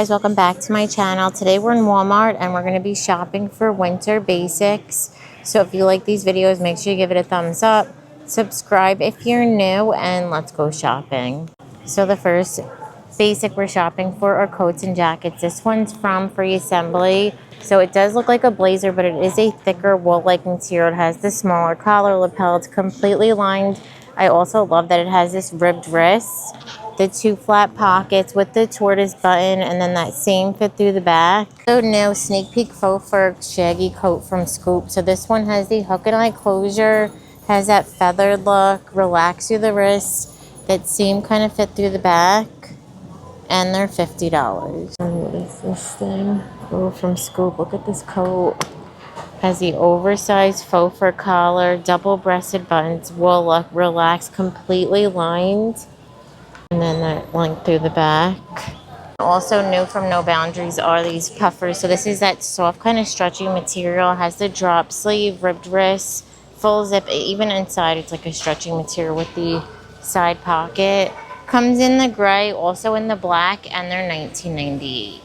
Guys, welcome back to my channel. Today we're in Walmart and we're going to be shopping for winter basics. So if you like these videos, make sure you give it a thumbs up, subscribe if you're new, and let's go shopping. So the first basic we're shopping for are coats and jackets. This one's from Free Assembly. So it does look like a blazer, but it is a thicker wool-like material. It has the smaller collar lapel. It's completely lined. I also love that it has this ribbed wrist, the two flat pockets with the tortoise button, and then that same fit through the back. So new sneak peek faux fur shaggy coat from Scoop. So this one has the hook and eye closure, has that feathered look, relax through the wrist, that same kind of fit through the back, and they're $50. What is this thing? Oh, from Scoop. Look at this coat. Has the oversized faux fur collar, double-breasted buttons, wool look, relaxed, completely lined. And then that length through the back. Also new from No Boundaries are these puffers. So this is that soft kind of stretchy material. Has the drop sleeve, ribbed wrist, full zip. Even inside it's like a stretchy material with the side pocket. Comes in the gray, also in the black, and they're $19.98.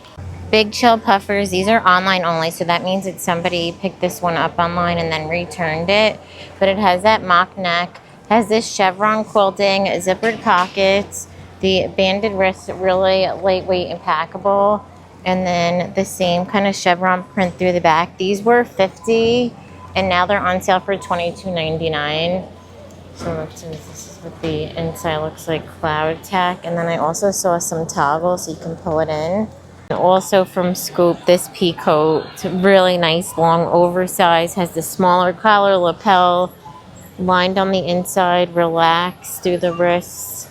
Big Chill puffers. These are online only, so that means that somebody picked this one up online and then returned it. But it has that mock neck, has this chevron quilting, zippered pockets, the banded wrist, really lightweight and packable, and then the same kind of chevron print through the back. These were $50 and now they're on sale for $22.99. So this is what the inside looks like, cloud tack. And then I also saw some toggles so you can pull it in. And also from Scoop, this pea coat, it's really nice, long, oversized, has the smaller collar lapel, lined on the inside, relaxed through the wrists,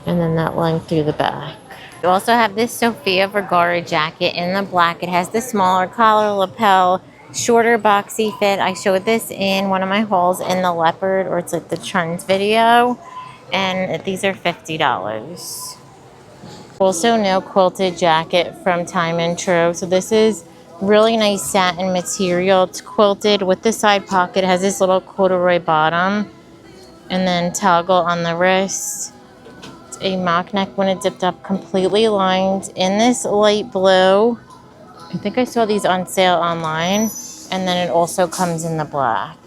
and then that length through the back. You also have this Sofia Vergara jacket in the black. It has the smaller collar lapel, shorter boxy fit. I showed this in one of my hauls in the leopard, or it's like the trends video, and these are $50. Also no quilted jacket from Time and True. So this is really nice satin material. It's quilted with the side pocket. It has this little corduroy bottom and then toggle on the wrist. It's a mock neck when it's zipped up, completely lined in this light blue. I think I saw these on sale online. And then it also comes in the black.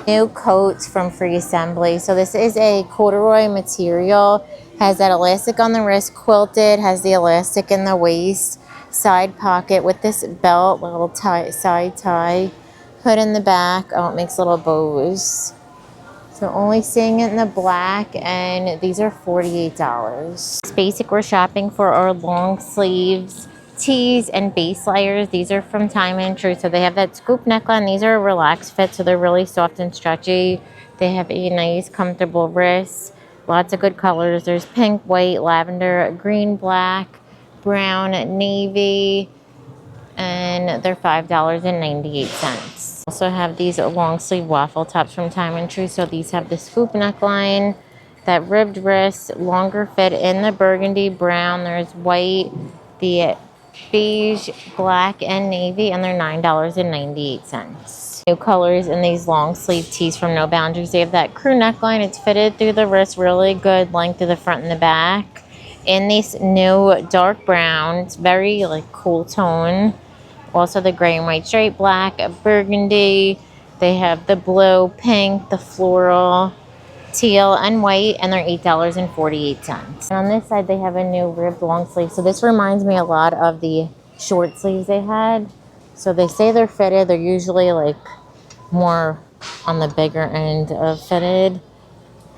New coats from Free Assembly. So this is a corduroy material. Has that elastic on the wrist, quilted, has the elastic in the waist, side pocket with this belt, little side tie, hood in the back. Oh, it makes little bows. So only seeing it in the black, and these are $48. This basic we're shopping for are long sleeves, tees, and base layers. These are from Time and True. So they have that scoop neckline. These are a relaxed fit, so they're really soft and stretchy. They have a nice, comfortable wrist. Lots of good colors. There's pink, white, lavender, green, black, brown, navy, and they're $5.98. Also have these long sleeve waffle tops from Time and True. So these have the scoop neckline, that ribbed wrist, longer fit in the burgundy, brown. There's white, the beige, black, and navy, and they're $9.98. New colors in these long sleeve tees from No Boundaries. They have that crew neckline. It's fitted through the wrist, really good length to the front and the back. In these new dark brown, it's very like cool tone. Also the gray and white stripe, black, burgundy. They have the blue, pink, the floral, teal, and white, and they're $8.48. And on this side, they have a new ribbed long sleeve. So this reminds me a lot of the short sleeves they had. So they say they're fitted. They're usually like more on the bigger end of fitted.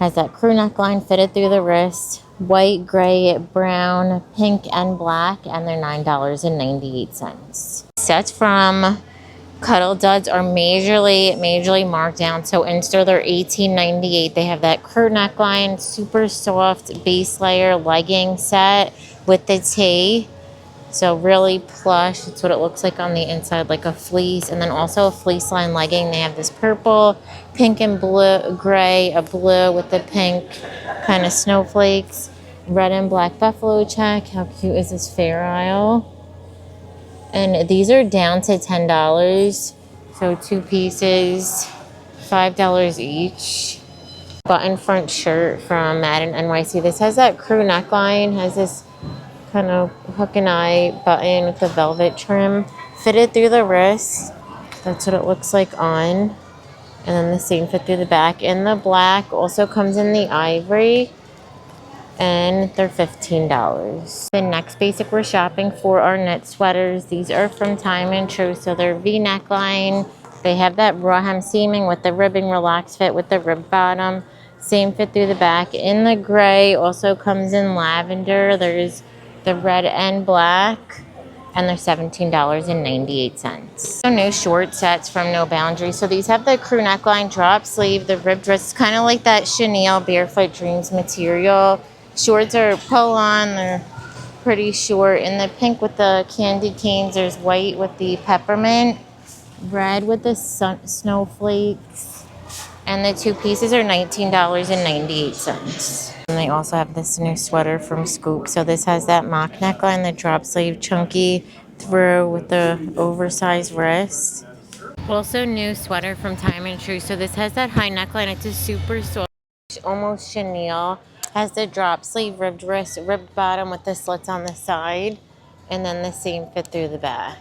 Has that crew neckline fitted through the wrist. White, gray, brown, pink, and black, and they're $9.98. Sets from Cuddle Duds are majorly marked down. So in store they're $18.98. They have that crew neckline, super soft base layer legging set with the tee. So really plush. That's what it looks like on the inside, like a fleece. And then also a fleece line legging. They have this purple, pink and blue, gray, a blue with the pink kind of snowflakes, red and black buffalo check. How cute is this Fair Isle? And these are down to $10. So 2 pieces, $5 each. Button front shirt from Madden NYC. This has that crew neckline, has this kind of hook and eye button with the velvet trim. Fitted through the wrist. That's what it looks like on. And then the same fit through the back. And the black also comes in the ivory. And they're $15. The next basic we're shopping for are knit sweaters. These are from Time and True, so they're V neckline. They have that raw hem seaming with the ribbing, relaxed fit with the rib bottom. Same fit through the back. In the gray, also comes in lavender. There's the red and black, and they're $17.98. So new short sets from No Boundaries. So these have the crew neckline, drop sleeve, the ribbed wrist, kind of like that chenille Barefoot Dreams material. Shorts are pull-on, they're pretty short. In the pink with the candy canes, there's white with the peppermint, red with the snowflakes, and the two pieces are $19.98. And they also have this new sweater from Scoop. So this has that mock neckline, the drop sleeve, chunky through with the oversized wrist. Also new sweater from Time and True. So this has that high neckline. It's a super soft, almost chenille. Has the drop sleeve, ribbed wrist, ribbed bottom with the slits on the side, and then the same fit through the back.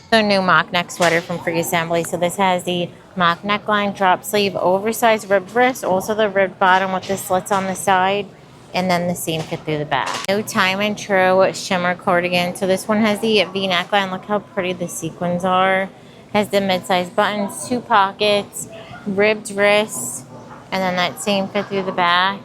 So new mock neck sweater from Free Assembly. So this has the mock neckline, drop sleeve, oversized ribbed wrist, also the ribbed bottom with the slits on the side, and then the same fit through the back. New Time and True shimmer cardigan. So this one has the V neckline. Look how pretty the sequins are. Has the mid-sized buttons, 2 pockets, ribbed wrists, and then that same fit through the back.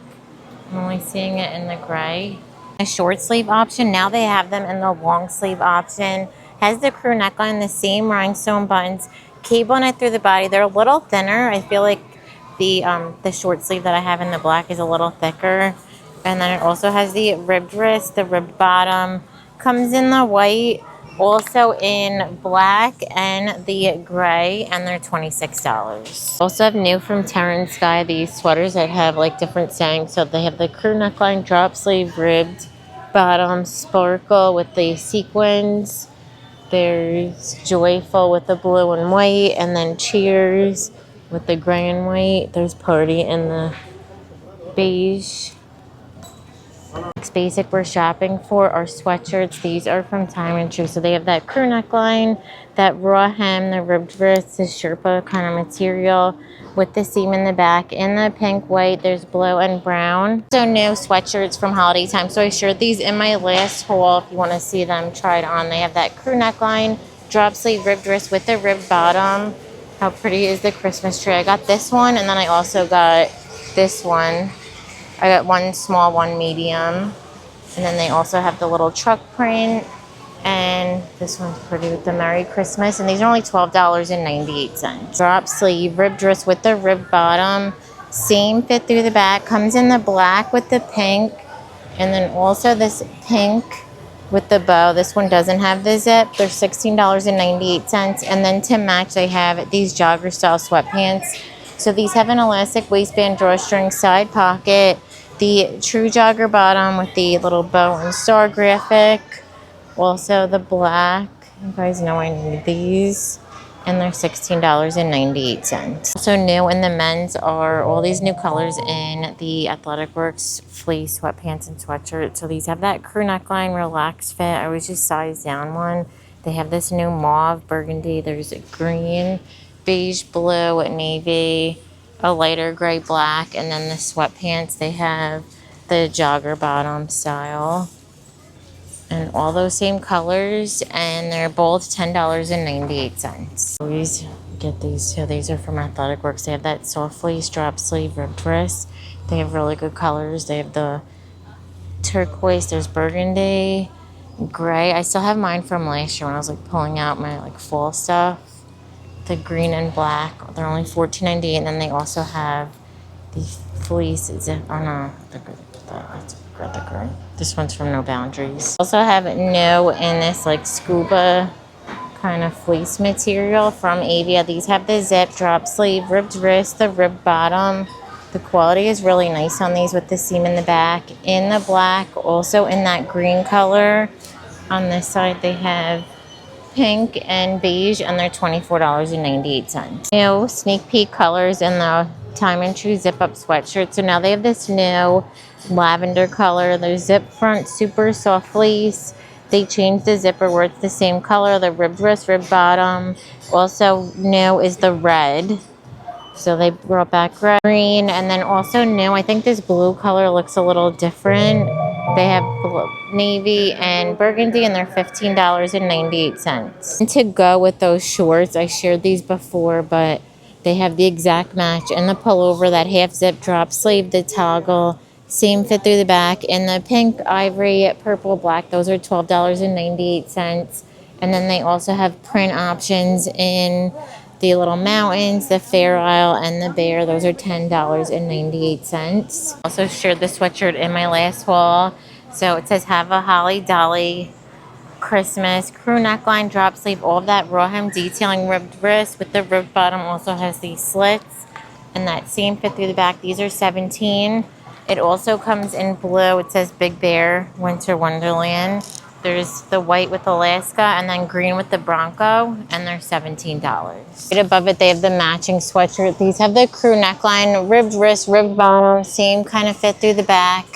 I'm only seeing it in the gray. A short sleeve option. Now they have them in the long sleeve option. Has the crew neckline, the same rhinestone buttons, cable knit through the body. They're a little thinner. I feel like the short sleeve that I have in the black is a little thicker. And then it also has the ribbed wrist, the ribbed bottom. Comes in the white, also in black and the gray, and they're $26. Also have new from Terran Sky, these sweaters that have like different sayings. So they have the crew neckline, drop sleeve, ribbed bottom, sparkle with the sequins. There's joyful with the blue and white, and then cheers with the gray and white. There's party in the beige. Next basic we're shopping for are sweatshirts. These are from Time and True. So they have that crew neckline, that raw hem, the ribbed wrist, the Sherpa kind of material with the seam in the back. In the pink, white, there's blue and brown. So new sweatshirts from Holiday Time. So I shared these in my last haul. If you want to see them, try it on. They have that crew neckline, drop sleeve, ribbed wrist with the ribbed bottom. How pretty is the Christmas tree? I got this one, and then I also got this one. I got one small, one medium. And then they also have the little truck print. And this one's pretty with the Merry Christmas. And these are only $12.98. Drop sleeve, ribbed wrist with the ribbed bottom. Same fit through the back. Comes in the black with the pink. And then also this pink with the bow. This one doesn't have the zip. They're $16.98. And then to match, they have these jogger style sweatpants. So these have an elastic waistband, drawstring, side pocket, the true jogger bottom with the little bow and star graphic. Also the black. You guys know I need these. And they're $16.98. Also new in the men's are all these new colors in the Athletic Works fleece sweatpants and sweatshirts. So these have that crew neckline, relaxed fit. I always just size down one. They have this new mauve, burgundy. There's a green, beige, blue, navy, a lighter gray, black, and then the sweatpants, they have the jogger bottom style. And all those same colors, and they're both $10.98. Always get these too. These are from Athletic Works. They have that soft fleece, drop sleeve, ribbed wrist. They have really good colors. They have the turquoise, there's burgundy, gray. I still have mine from last year when I was like pulling out my like fall stuff. The green and black, they're only $14.98, and then they also have the fleece. Is it? Oh no, the gray. This one's from No Boundaries. Also have new in this like scuba kind of fleece material from Avia. These have the zip, drop sleeve, ribbed wrist, the ribbed bottom. The quality is really nice on these with the seam in the back. In the black, also in that green color. On this side, they have pink and beige, and they're $24.98. New sneak peek colors in the Time and True zip up sweatshirt. So now they have this new lavender color. There's zip front, super soft fleece. They changed the zipper where it's the same color, the ribbed wrist, ribbed bottom. Also new is the red. So they brought back red, green, and then also new, I think this blue color looks a little different. They have navy and burgundy, and they're $15.98. And to go with those shorts, I shared these before, but they have the exact match in the pullover, that half zip drop sleeve, the toggle, same fit through the back, and the pink, ivory, purple, black, those are $12.98. And then they also have print options in the little mountains, the Fair Isle, and the bear. Those are $10.98. Also shared the sweatshirt in my last haul. So it says, have a holly dolly Christmas, crew neckline, drop sleeve, all of that raw hem detailing, ribbed wrist with the ribbed bottom. Also has these slits and that same fit through the back. These are $17. It also comes in blue. It says Big Bear Winter Wonderland. There's the white with Alaska and then green with the Bronco, and they're $17. Right above it, they have the matching sweatshirt. These have the crew neckline, ribbed wrist, ribbed bottom, same kind of fit through the back.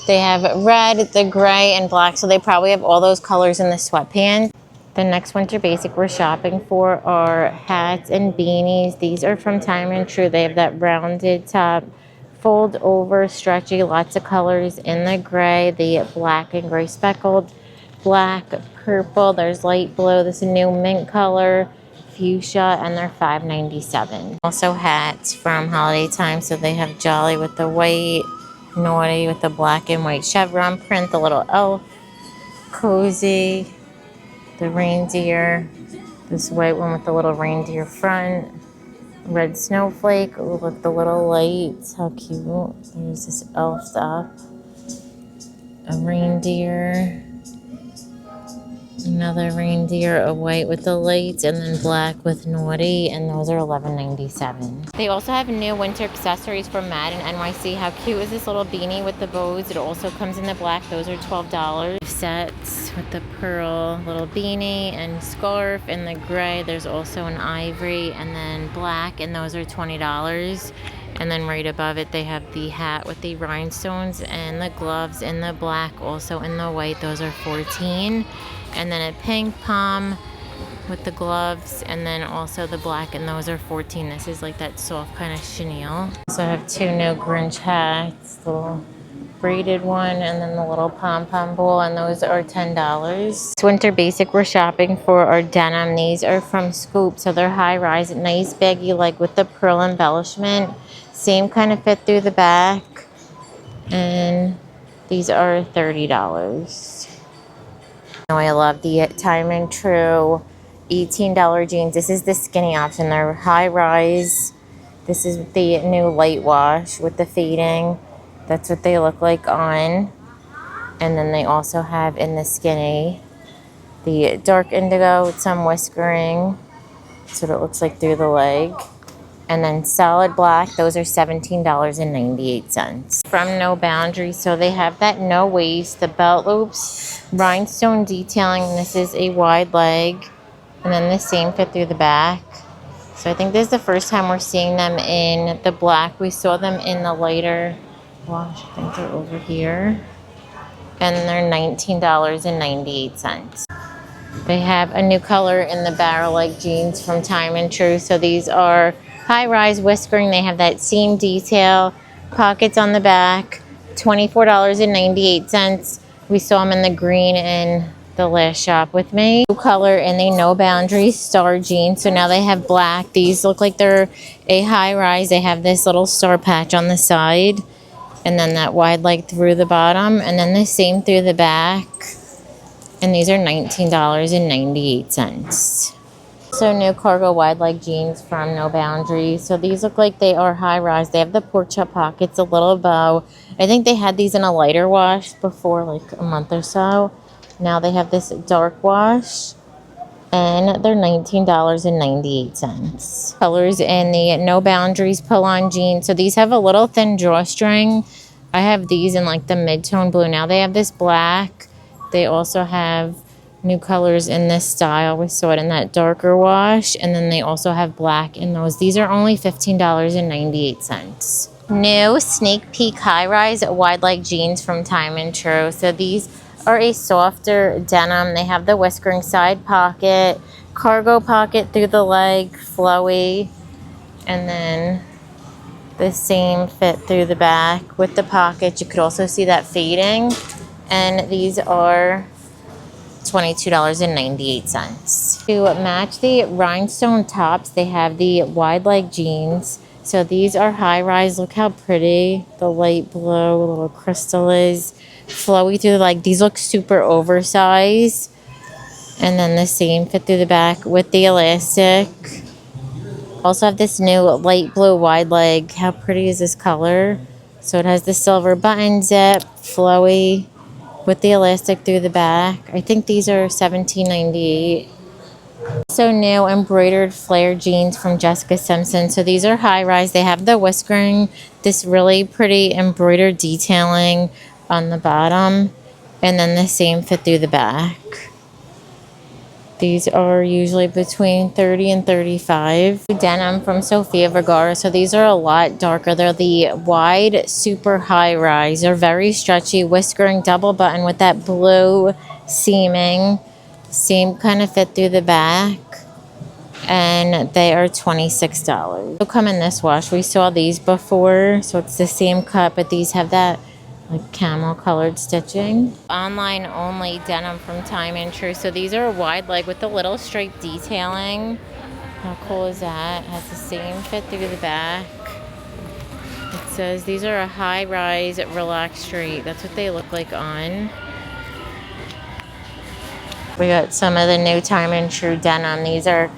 They have red, the gray, and black, so they probably have all those colors in the sweatpants. The next winter basic we're shopping for are hats and beanies. These are from Time and True. They have that rounded top, fold over, stretchy, lots of colors in the gray, the black and gray speckled, black, purple, there's light blue, this is a new mint color, fuchsia, and they're $5.97. Also hats from holiday time, so they have Jolly with the white, Naughty with the black and white chevron print, the little elf, Cozy, the reindeer, this white one with the little reindeer front, red snowflake, oh, look, the little lights, how cute. There's this elf up, a reindeer, another reindeer, a white with the lights, and then black with Naughty, and those are $11.97. They also have new winter accessories from Madden NYC. How cute is this little beanie with the bows? It also comes in the black. Those are $12. Sets with the pearl little beanie and scarf. In the gray, there's also an ivory and then black, and those are $20. And then right above it, they have the hat with the rhinestones and the gloves in the black, also in the white. Those are $14. And then a pink pom with the gloves, and then also the black, and those are $14. This is like that soft kind of chenille. So I have two new Grinch hats, the little braided one and then the little pom-pom bowl, and those are $10. This winter basic we're shopping for are denim. These are from Scoop, so they're high-rise, nice baggy leg with the pearl embellishment. Same kind of fit through the back, and these are $30. I love the Time and True $18 jeans. This is the skinny option. They're high rise. This is the new light wash with the fading. That's what they look like on. And then they also have in the skinny the dark indigo with some whiskering. That's what it looks like through the leg. And then solid black, those are $17.98. From No Boundaries, so they have that no waist, the belt loops, rhinestone detailing, and this is a wide leg, and then the same fit through the back. So I think this is the first time we're seeing them in the black. We saw them in the lighter wash. I think they're over here. And they're $19.98. They have a new color in the barrel leg jeans from Time and True. So these are high-rise whiskering. They have that seam detail, pockets on the back, $24.98. We saw them in the green in the last shop with me. New color in the No Boundaries star jeans. So now they have black. These look like they're a high-rise. They have this little star patch on the side, and then that wide leg through the bottom, and then the same through the back. And these are $19.98. So new cargo wide leg jeans from No Boundaries. So these look like they are high rise. They have the pork chop pockets, a little bow. I think they had these in a lighter wash before, like a month or so. Now they have this dark wash, and they're $19.98. Colors in the No Boundaries pull-on jeans. So these have a little thin drawstring. I have these in like the mid-tone blue. Now they have this black. They also have new colors in this style. We saw it in that darker wash, and then they also have black in those. These are only $15.98. New sneak peek high-rise wide leg jeans from Time and True. So these are a softer denim. They have the whiskering side pocket, cargo pocket through the leg, flowy, and then the same fit through the back with the pockets. You could also see that fading. And these are $22.98. To match the rhinestone tops, they have the wide leg jeans. So these are high rise. Look how pretty the light blue little crystal is. Flowy through the leg. These look super oversized. And then the same fit through the back with the elastic. Also have this new light blue wide leg. How pretty is this color? So it has the silver button zip, flowy, with the elastic through the back. I think these are $17.98. So new embroidered flare jeans from Jessica Simpson. So these are high rise. They have the whiskering, this really pretty embroidered detailing on the bottom, and then the same fit through the back. These are usually between $30 and $35. Denim from Sofia Vergara. So these are a lot darker. They're the wide, super high rise. They're very stretchy, whiskering double button with that blue seaming. Same kind of fit through the back. And they are $26. They'll come in this wash. We saw these before. So it's the same cut, but these have that like camel colored stitching. Online only denim from Time and True. So these are a wide leg with the little striped detailing. How cool is that? It has the same fit through the back. It says these are a high rise relaxed straight. That's what they look like on. We got some of the new Time and True denim. These are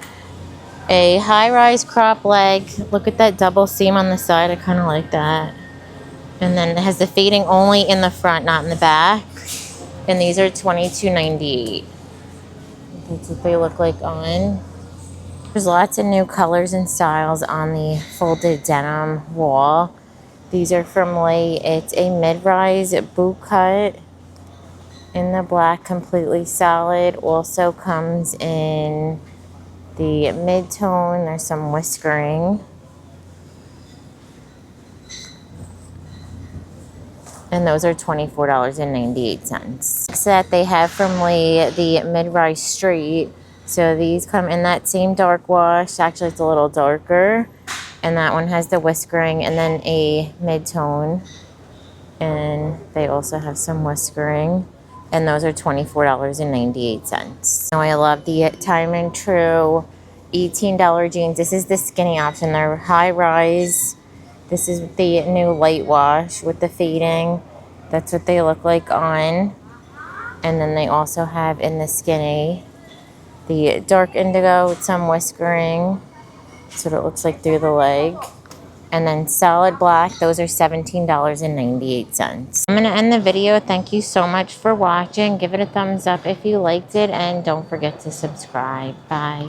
a high rise crop leg. Look at that double seam on the side. I kind of like that. And then it has the fading only in the front, not in the back. And these are $22.98. That's what they look like on. There's lots of new colors and styles on the folded denim wall. These are from Lee. It's a mid-rise boot cut in the black, completely solid. Also comes in the mid-tone. There's some whiskering. And those are $24.98. So that they have from Lee, the mid-rise straight. So these come in that same dark wash. Actually, it's a little darker. And that one has the whiskering and then a mid-tone. And they also have some whiskering. And those are $24.98. Now I love the Time and True $18 jeans. This is the skinny option. They're high rise. This is the new light wash with the fading. That's what they look like on. And then they also have in the skinny the dark indigo with some whiskering. That's what it looks like through the leg. And then solid black, those are $17.98. I'm going to end the video. Thank you so much for watching. Give it a thumbs up if you liked it. And don't forget to subscribe. Bye.